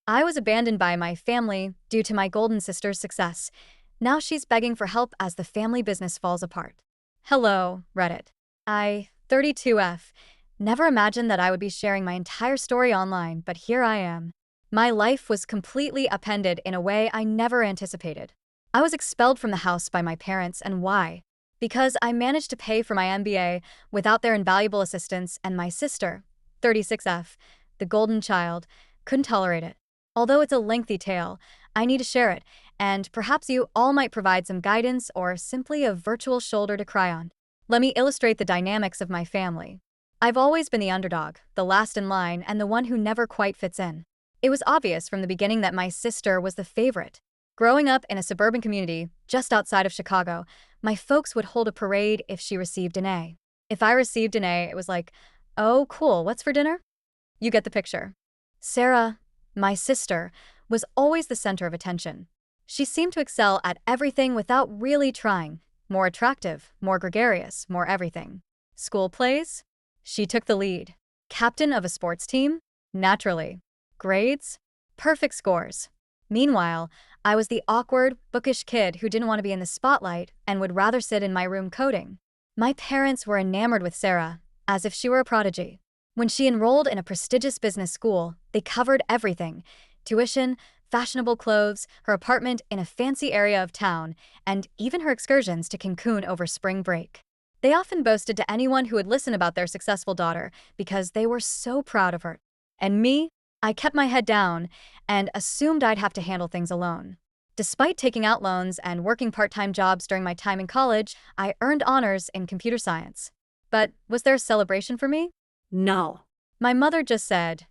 I was abandoned by my family due to my golden sister's success. Now she's begging for help as the family business falls apart. Hello, Reddit. 32F. Never imagined that I would be sharing my entire story online, but here I am. My life was completely upended in a way I never anticipated. I was expelled from the house by my parents, and why? Because I managed to pay for my MBA without their invaluable assistance, and my sister, 36F, the golden child, couldn't tolerate it. Although it's a lengthy tale, I need to share it, and perhaps you all might provide some guidance or simply a virtual shoulder to cry on. Let me illustrate the dynamics of my family. I've always been the underdog, the last in line, and the one who never quite fits in. It was obvious from the beginning that my sister was the favorite. Growing up in a suburban community just outside of Chicago, my folks would hold a parade if she received an A. If I received an A, it was like, oh, cool, what's for dinner? You get the picture. Sarah, my sister, was always the center of attention. She seemed to excel at everything without really trying. More attractive, more gregarious, more everything. School plays? She took the lead. Captain of a sports team? Naturally. Grades? Perfect scores. Meanwhile, I was the awkward, bookish kid who didn't want to be in the spotlight and would rather sit in my room coding. My parents were enamored with Sarah, as if she were a prodigy. When she enrolled in a prestigious business school, they covered everything: tuition, fashionable clothes, her apartment in a fancy area of town, and even her excursions to Cancun over spring break. They often boasted to anyone who would listen about their successful daughter because they were so proud of her. And me? I kept my head down and assumed I'd have to handle things alone. Despite taking out loans and working part-time jobs during my time in college, I earned honors in computer science. But was there a celebration for me? No. My mother just said,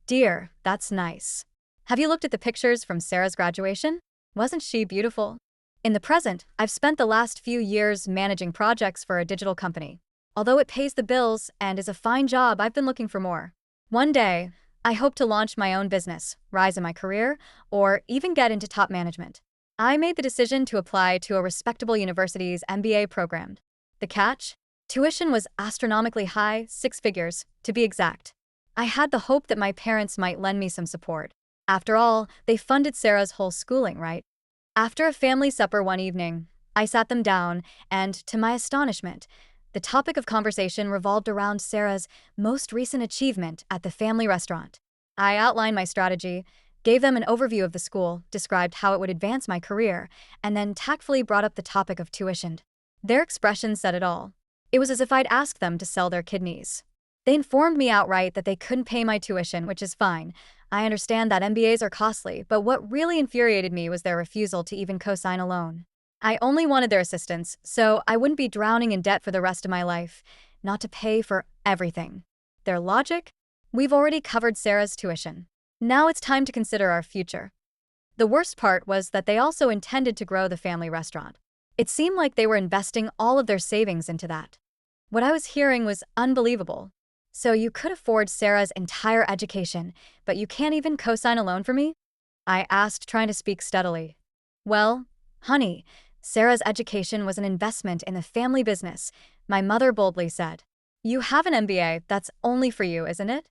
"Dear, that's nice. Have you looked at the pictures from Sarah's graduation? Wasn't she beautiful?" In the present, I've spent the last few years managing projects for a digital company. Although it pays the bills and is a fine job, I've been looking for more. One day, I hope to launch my own business, rise in my career, or even get into top management. I made the decision to apply to a respectable university's MBA program. The catch? Tuition was astronomically high, 6 figures, to be exact. I had the hope that my parents might lend me some support. After all, they funded Sarah's whole schooling, right? After a family supper one evening, I sat them down, and to my astonishment, the topic of conversation revolved around Sarah's most recent achievement at the family restaurant. I outlined my strategy, gave them an overview of the school, described how it would advance my career, and then tactfully brought up the topic of tuition. Their expressions said it all. It was as if I'd asked them to sell their kidneys. They informed me outright that they couldn't pay my tuition, which is fine. I understand that MBAs are costly, but what really infuriated me was their refusal to even co-sign a loan. I only wanted their assistance, so I wouldn't be drowning in debt for the rest of my life, not to pay for everything. Their logic? We've already covered Sarah's tuition. Now it's time to consider our future. The worst part was that they also intended to grow the family restaurant. It seemed like they were investing all of their savings into that. What I was hearing was unbelievable. So you could afford Sarah's entire education, but you can't even co-sign a loan for me? I asked, trying to speak steadily. Well, honey, Sarah's education was an investment in the family business, my mother boldly said. You have an MBA, that's only for you, isn't it?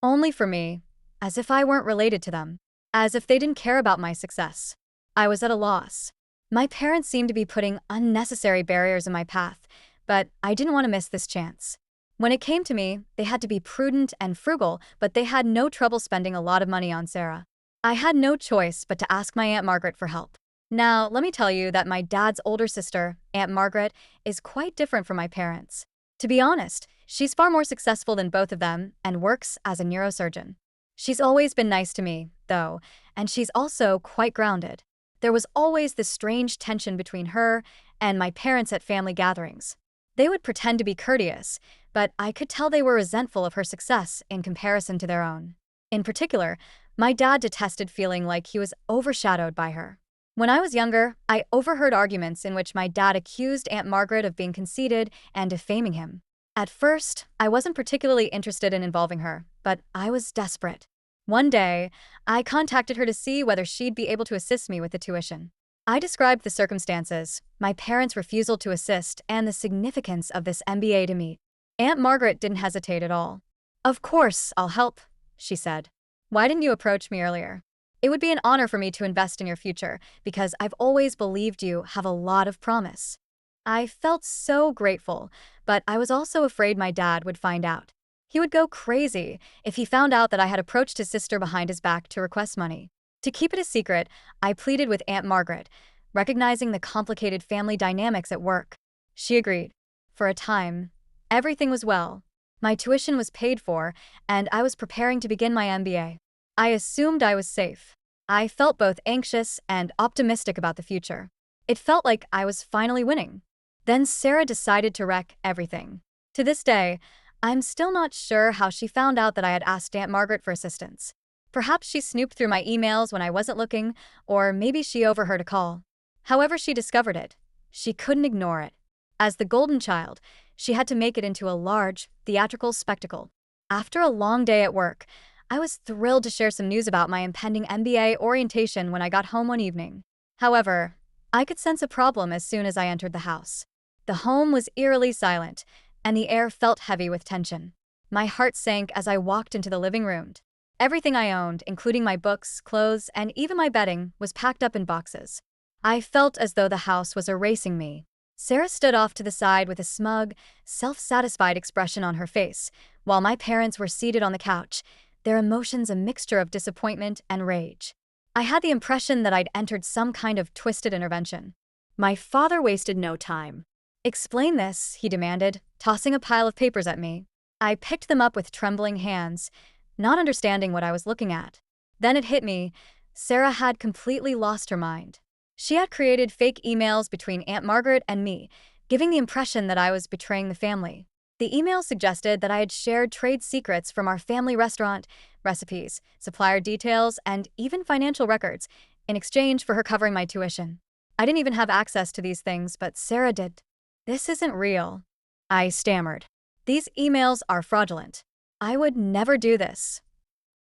Only for me, as if I weren't related to them, as if they didn't care about my success. I was at a loss. My parents seemed to be putting unnecessary barriers in my path, but I didn't want to miss this chance. When it came to me, they had to be prudent and frugal, but they had no trouble spending a lot of money on Sarah. I had no choice but to ask my Aunt Margaret for help. Now, let me tell you that my dad's older sister, Aunt Margaret, is quite different from my parents. To be honest, she's far more successful than both of them and works as a neurosurgeon. She's always been nice to me, though, and she's also quite grounded. There was always this strange tension between her and my parents at family gatherings. They would pretend to be courteous, but I could tell they were resentful of her success in comparison to their own. In particular, my dad detested feeling like he was overshadowed by her. When I was younger, I overheard arguments in which my dad accused Aunt Margaret of being conceited and defaming him. At first, I wasn't particularly interested in involving her, but I was desperate. One day, I contacted her to see whether she'd be able to assist me with the tuition. I described the circumstances, my parents' refusal to assist, and the significance of this MBA to me. Aunt Margaret didn't hesitate at all. "Of course, I'll help," she said. "Why didn't you approach me earlier?" It would be an honor for me to invest in your future because I've always believed you have a lot of promise. I felt so grateful, but I was also afraid my dad would find out. He would go crazy if he found out that I had approached his sister behind his back to request money. To keep it a secret, I pleaded with Aunt Margaret, recognizing the complicated family dynamics at work. She agreed. For a time, everything was well. My tuition was paid for, and I was preparing to begin my MBA. I assumed I was safe. I felt both anxious and optimistic about the future. It felt like I was finally winning. Then Sarah decided to wreck everything. To this day, I'm still not sure how she found out that I had asked Aunt Margaret for assistance. Perhaps she snooped through my emails when I wasn't looking, or maybe she overheard a call. However she discovered it, she couldn't ignore it. As the golden child, she had to make it into a large, theatrical spectacle. After a long day at work, I was thrilled to share some news about my impending MBA orientation when I got home one evening. However, I could sense a problem as soon as I entered the house. The home was eerily silent, and the air felt heavy with tension. My heart sank as I walked into the living room. Everything I owned, including my books, clothes, and even my bedding, was packed up in boxes. I felt as though the house was erasing me. Sarah stood off to the side with a smug, self-satisfied expression on her face, while my parents were seated on the couch, their emotions a mixture of disappointment and rage. I had the impression that I'd entered some kind of twisted intervention. My father wasted no time. "Explain this," he demanded, tossing a pile of papers at me. I picked them up with trembling hands, not understanding what I was looking at. Then it hit me. Sarah had completely lost her mind. She had created fake emails between Aunt Margaret and me, giving the impression that I was betraying the family. The email suggested that I had shared trade secrets from our family restaurant, recipes, supplier details, and even financial records, in exchange for her covering my tuition. I didn't even have access to these things, but Sarah did. "This isn't real," I stammered. "These emails are fraudulent. I would never do this."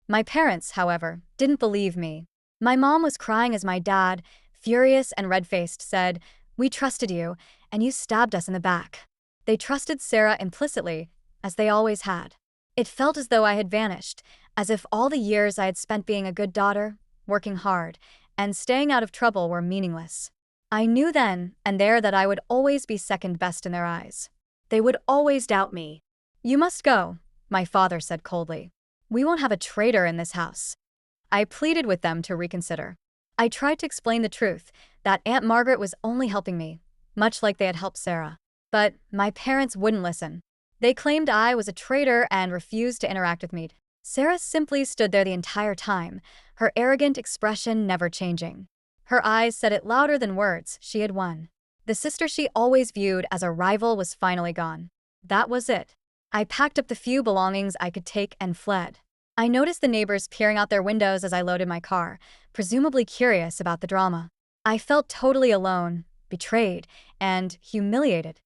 My parents, however, didn't believe me. My mom was crying as my dad, furious and red-faced, said, "We trusted you, and you stabbed us in the back." They trusted Sarah implicitly, as they always had. It felt as though I had vanished, as if all the years I had spent being a good daughter, working hard, and staying out of trouble were meaningless. I knew then and there that I would always be second best in their eyes. They would always doubt me. "You must go," my father said coldly. "We won't have a traitor in this house." I pleaded with them to reconsider. I tried to explain the truth, that Aunt Margaret was only helping me, much like they had helped Sarah. But my parents wouldn't listen. They claimed I was a traitor and refused to interact with me. Sarah simply stood there the entire time, her arrogant expression never changing. Her eyes said it louder than words. She had won. The sister she always viewed as a rival was finally gone. That was it. I packed up the few belongings I could take and fled. I noticed the neighbors peering out their windows as I loaded my car, presumably curious about the drama. I felt totally alone, betrayed, and humiliated.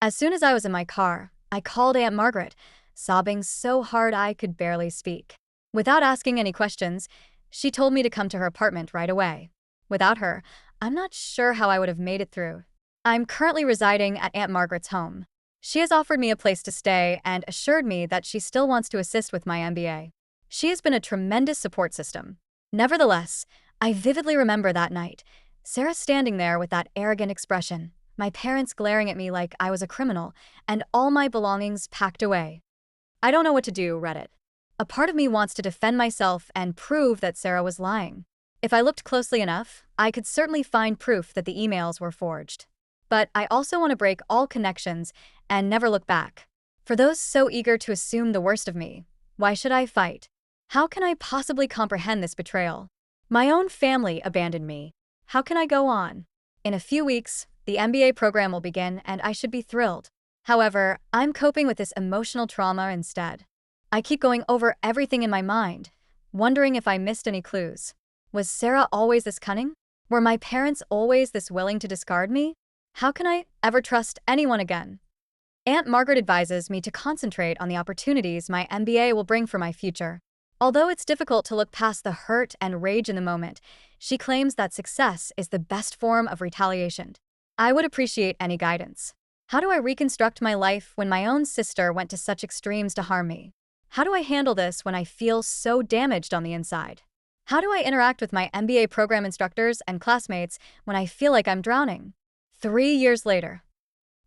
As soon as I was in my car, I called Aunt Margaret, sobbing so hard I could barely speak. Without asking any questions, she told me to come to her apartment right away. Without her, I'm not sure how I would have made it through. I'm currently residing at Aunt Margaret's home. She has offered me a place to stay and assured me that she still wants to assist with my MBA. She has been a tremendous support system. Nevertheless, I vividly remember that night, Sarah standing there with that arrogant expression, my parents glaring at me like I was a criminal, and all my belongings packed away. I don't know what to do, Reddit. A part of me wants to defend myself and prove that Sarah was lying. If I looked closely enough, I could certainly find proof that the emails were forged. But I also want to break all connections and never look back. For those so eager to assume the worst of me, why should I fight? How can I possibly comprehend this betrayal? My own family abandoned me. How can I go on? In a few weeks, the MBA program will begin and I should be thrilled. However, I'm coping with this emotional trauma instead. I keep going over everything in my mind, wondering if I missed any clues. Was Sarah always this cunning? Were my parents always this willing to discard me? How can I ever trust anyone again? Aunt Margaret advises me to concentrate on the opportunities my MBA will bring for my future. Although it's difficult to look past the hurt and rage in the moment, she claims that success is the best form of retaliation. I would appreciate any guidance. How do I reconstruct my life when my own sister went to such extremes to harm me? How do I handle this when I feel so damaged on the inside? How do I interact with my MBA program instructors and classmates when I feel like I'm drowning? 3 years later.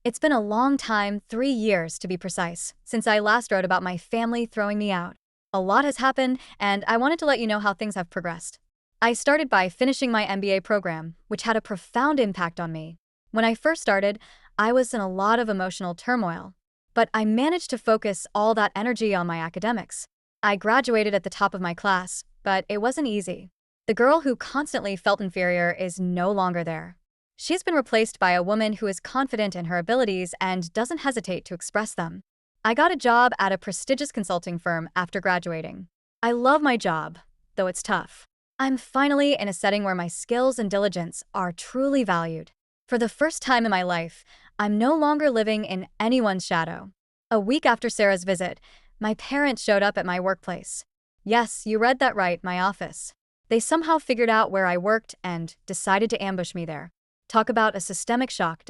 It's been a long time, 3 years to be precise, since I last wrote about my family throwing me out. A lot has happened, and I wanted to let you know how things have progressed. I started by finishing my MBA program, which had a profound impact on me. When I first started, I was in a lot of emotional turmoil, but I managed to focus all that energy on my academics. I graduated at the top of my class, but it wasn't easy. The girl who constantly felt inferior is no longer there. She's been replaced by a woman who is confident in her abilities and doesn't hesitate to express them. I got a job at a prestigious consulting firm after graduating. I love my job, though it's tough. I'm finally in a setting where my skills and diligence are truly valued. For the first time in my life, I'm no longer living in anyone's shadow. A week after Sarah's visit, my parents showed up at my workplace. Yes, you read that right, my office. They somehow figured out where I worked and decided to ambush me there. Talk about a systemic shock.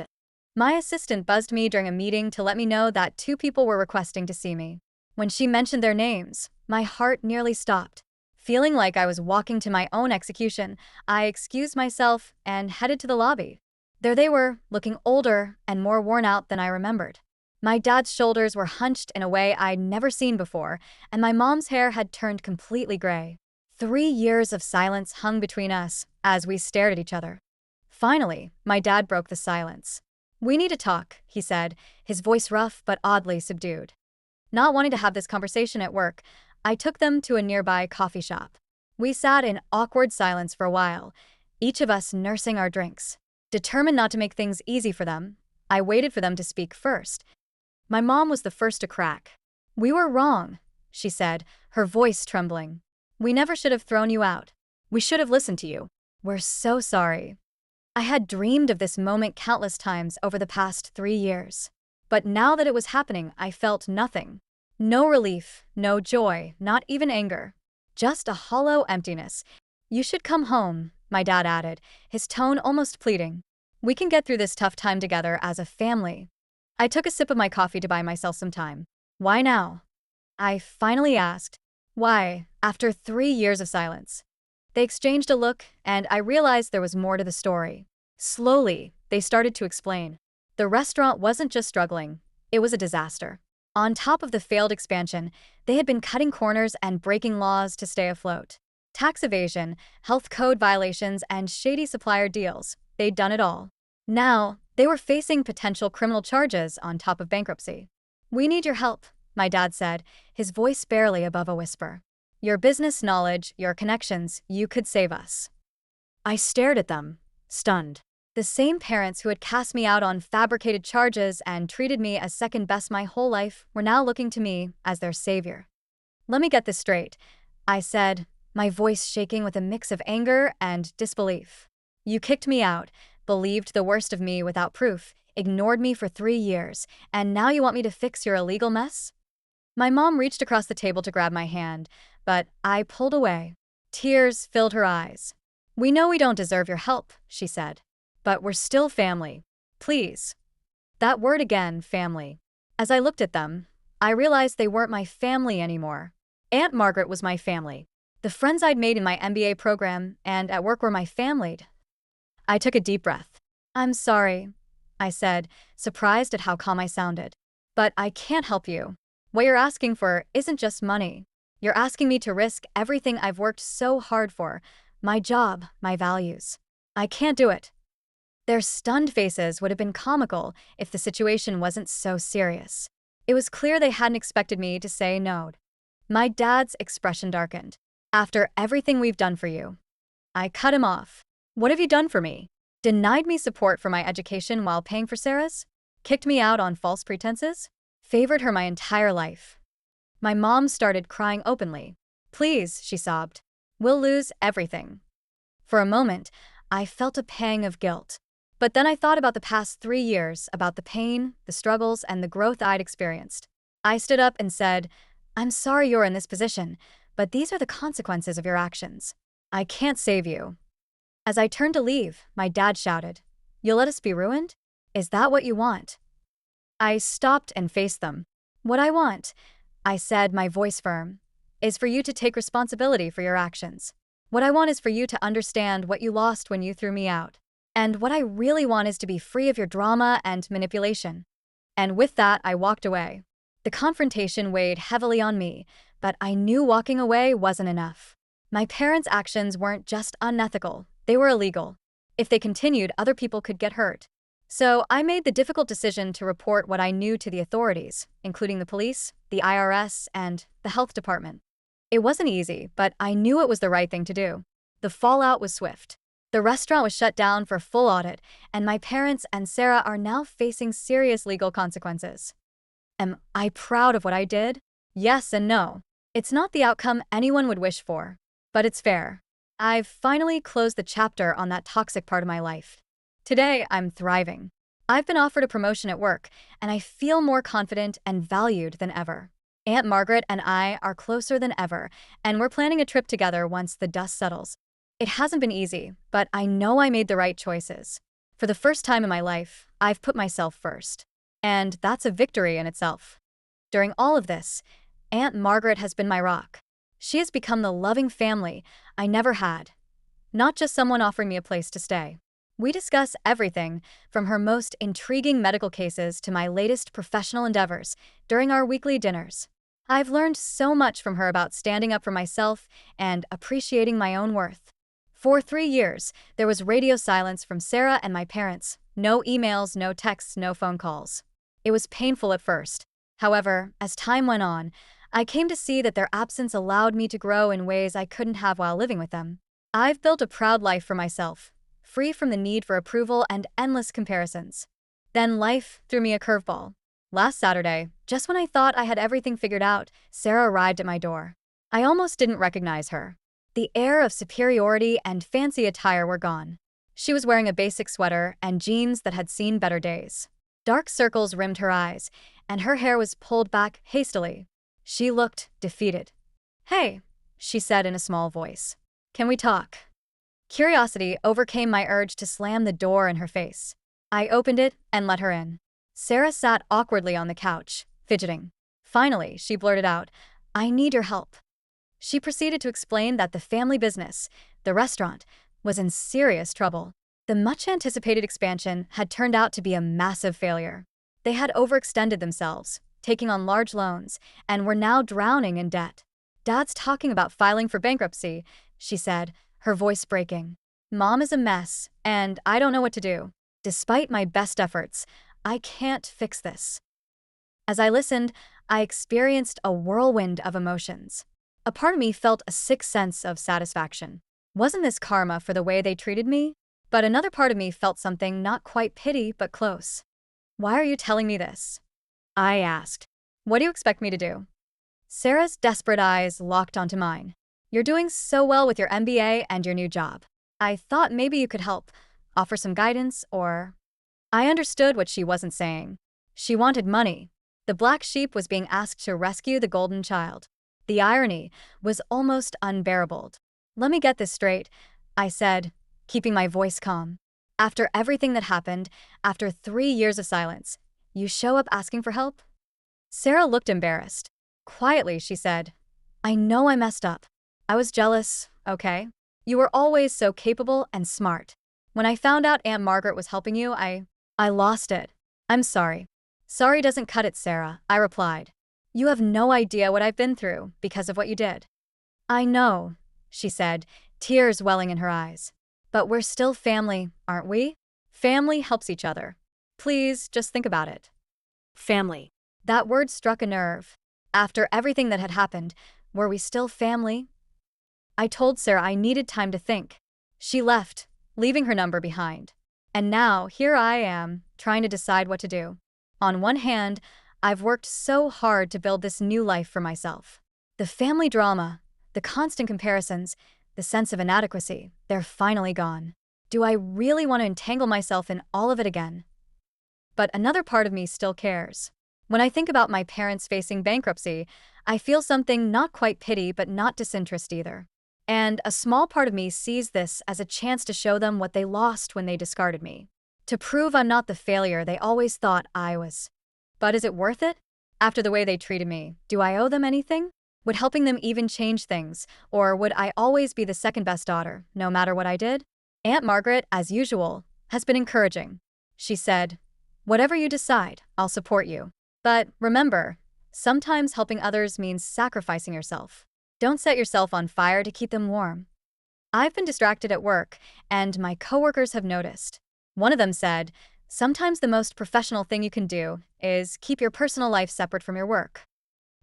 My assistant buzzed me during a meeting to let me know that 2 people were requesting to see me. When she mentioned their names, my heart nearly stopped. Feeling like I was walking to my own execution, I excused myself and headed to the lobby. There they were, looking older and more worn out than I remembered. My dad's shoulders were hunched in a way I'd never seen before, and my mom's hair had turned completely gray. 3 years of silence hung between us as we stared at each other. Finally, my dad broke the silence. "We need to talk," he said, his voice rough but oddly subdued. Not wanting to have this conversation at work, I took them to a nearby coffee shop. We sat in awkward silence for a while, each of us nursing our drinks. Determined not to make things easy for them, I waited for them to speak first. My mom was the first to crack. "We were wrong," she said, her voice trembling. "We never should have thrown you out. We should have listened to you. We're so sorry." I had dreamed of this moment countless times over the past 3 years. But now that it was happening, I felt nothing. No relief, no joy, not even anger. Just a hollow emptiness. "You should come home," my dad added, his tone almost pleading. "We can get through this tough time together as a family." I took a sip of my coffee to buy myself some time. "Why now?" I finally asked. "Why, after 3 years of silence?" They exchanged a look, and I realized there was more to the story. Slowly, they started to explain. The restaurant wasn't just struggling, it was a disaster. On top of the failed expansion, they had been cutting corners and breaking laws to stay afloat. Tax evasion, health code violations, and shady supplier deals, they'd done it all. Now, they were facing potential criminal charges on top of bankruptcy. "We need your help," my dad said, his voice barely above a whisper. "Your business knowledge, your connections, you could save us." I stared at them, stunned. The same parents who had cast me out on fabricated charges and treated me as second best my whole life were now looking to me as their savior. "Let me get this straight," I said, my voice shaking with a mix of anger and disbelief. "You kicked me out, believed the worst of me without proof, ignored me for 3 years, and now you want me to fix your illegal mess?" My mom reached across the table to grab my hand, but I pulled away. Tears filled her eyes. "We know we don't deserve your help," she said, "but we're still family. Please." That word again, family. As I looked at them, I realized they weren't my family anymore. Aunt Margaret was my family. The friends I'd made in my MBA program and at work were my family. I took a deep breath. "I'm sorry," I said, surprised at how calm I sounded. "But I can't help you. What you're asking for isn't just money. You're asking me to risk everything I've worked so hard for, my job, my values. I can't do it." Their stunned faces would have been comical if the situation wasn't so serious. It was clear they hadn't expected me to say no. My dad's expression darkened. "After everything we've done for you." I cut him off. "What have you done for me? Denied me support for my education while paying for Sarah's? Kicked me out on false pretenses? Favored her my entire life." My mom started crying openly. "Please," she sobbed. "We'll lose everything." For a moment, I felt a pang of guilt. But then I thought about the past 3 years, about the pain, the struggles, and the growth I'd experienced. I stood up and said, "I'm sorry you're in this position, but these are the consequences of your actions. I can't save you." As I turned to leave, my dad shouted, "You'll let us be ruined? Is that what you want?" I stopped and faced them. "What I want," I said, my voice firm, "is for you to take responsibility for your actions. What I want is for you to understand what you lost when you threw me out. And what I really want is to be free of your drama and manipulation." And with that, I walked away. The confrontation weighed heavily on me, but I knew walking away wasn't enough. My parents' actions weren't just unethical, they were illegal. If they continued, other people could get hurt. So I made the difficult decision to report what I knew to the authorities, including the police, the IRS, and the health department. It wasn't easy, but I knew it was the right thing to do. The fallout was swift. The restaurant was shut down for full audit, and my parents and Sarah are now facing serious legal consequences. Am I proud of what I did? Yes and no. It's not the outcome anyone would wish for, but it's fair. I've finally closed the chapter on that toxic part of my life. Today, I'm thriving. I've been offered a promotion at work, and I feel more confident and valued than ever. Aunt Margaret and I are closer than ever, and we're planning a trip together once the dust settles. It hasn't been easy, but I know I made the right choices. For the first time in my life, I've put myself first. And that's a victory in itself. During all of this, Aunt Margaret has been my rock. She has become the loving family I never had. Not just someone offering me a place to stay. We discuss everything from her most intriguing medical cases to my latest professional endeavors during our weekly dinners. I've learned so much from her about standing up for myself and appreciating my own worth. For 3 years, there was radio silence from Sarah and my parents. No emails, no texts, no phone calls. It was painful at first. However, as time went on, I came to see that their absence allowed me to grow in ways I couldn't have while living with them. I've built a proud life for myself, free from the need for approval and endless comparisons. Then life threw me a curveball. Last Saturday, just when I thought I had everything figured out, Sarah arrived at my door. I almost didn't recognize her. The air of superiority and fancy attire were gone. She was wearing a basic sweater and jeans that had seen better days. Dark circles rimmed her eyes, and her hair was pulled back hastily. She looked defeated. "Hey," she said in a small voice. "Can we talk?" Curiosity overcame my urge to slam the door in her face. I opened it and let her in. Sarah sat awkwardly on the couch, fidgeting. Finally, she blurted out, "I need your help." She proceeded to explain that the family business, the restaurant, was in serious trouble. The much-anticipated expansion had turned out to be a massive failure. They had overextended themselves, taking on large loans, and were now drowning in debt. "Dad's talking about filing for bankruptcy," she said, her voice breaking. "Mom is a mess, and I don't know what to do. Despite my best efforts, I can't fix this." As I listened, I experienced a whirlwind of emotions. A part of me felt a sick sense of satisfaction. Wasn't this karma for the way they treated me? But another part of me felt something not quite pity but close. "Why are you telling me this?" I asked. "What do you expect me to do?" Sarah's desperate eyes locked onto mine. "You're doing so well with your MBA and your new job. I thought maybe you could help, offer some guidance, or—" I understood what she wasn't saying. She wanted money. The black sheep was being asked to rescue the golden child. The irony was almost unbearable. "Let me get this straight," I said, keeping my voice calm. "After everything that happened, after 3 years of silence, you show up asking for help?" Sarah looked embarrassed. Quietly, she said, "I know I messed up. I was jealous, okay? You were always so capable and smart. When I found out Aunt Margaret was helping you, I lost it. I'm sorry." "Sorry doesn't cut it, Sarah," I replied. "You have no idea what I've been through because of what you did." "I know," she said, tears welling in her eyes. "But we're still family, aren't we? Family helps each other. Please, just think about it." Family. That word struck a nerve. After everything that had happened, were we still family? I told Sarah I needed time to think. She left, leaving her number behind. And now, here I am, trying to decide what to do. On one hand, I've worked so hard to build this new life for myself. The family drama, the constant comparisons, the sense of inadequacy, they're finally gone. Do I really want to entangle myself in all of it again? But another part of me still cares. When I think about my parents facing bankruptcy, I feel something not quite pity but not disinterest either. And a small part of me sees this as a chance to show them what they lost when they discarded me. To prove I'm not the failure they always thought I was. But is it worth it? After the way they treated me, do I owe them anything? Would helping them even change things, or would I always be the second best daughter, no matter what I did? Aunt Margaret, as usual, has been encouraging. She said, "Whatever you decide, I'll support you. But remember, sometimes helping others means sacrificing yourself. Don't set yourself on fire to keep them warm." I've been distracted at work, and my coworkers have noticed. One of them said, "Sometimes the most professional thing you can do is keep your personal life separate from your work."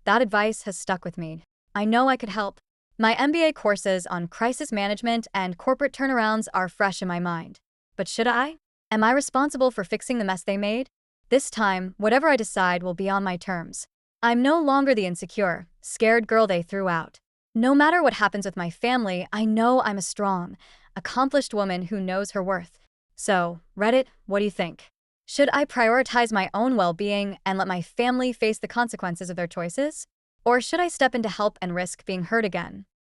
That advice has stuck with me. I know I could help. My MBA courses on crisis management and corporate turnarounds are fresh in my mind. But should I? Am I responsible for fixing the mess they made? This time, whatever I decide will be on my terms. I'm no longer the insecure, scared girl they threw out. No matter what happens with my family, I know I'm a strong, accomplished woman who knows her worth. So, Reddit, what do you think? Should I prioritize my own well-being and let my family face the consequences of their choices? Or should I step in to help and risk being hurt again?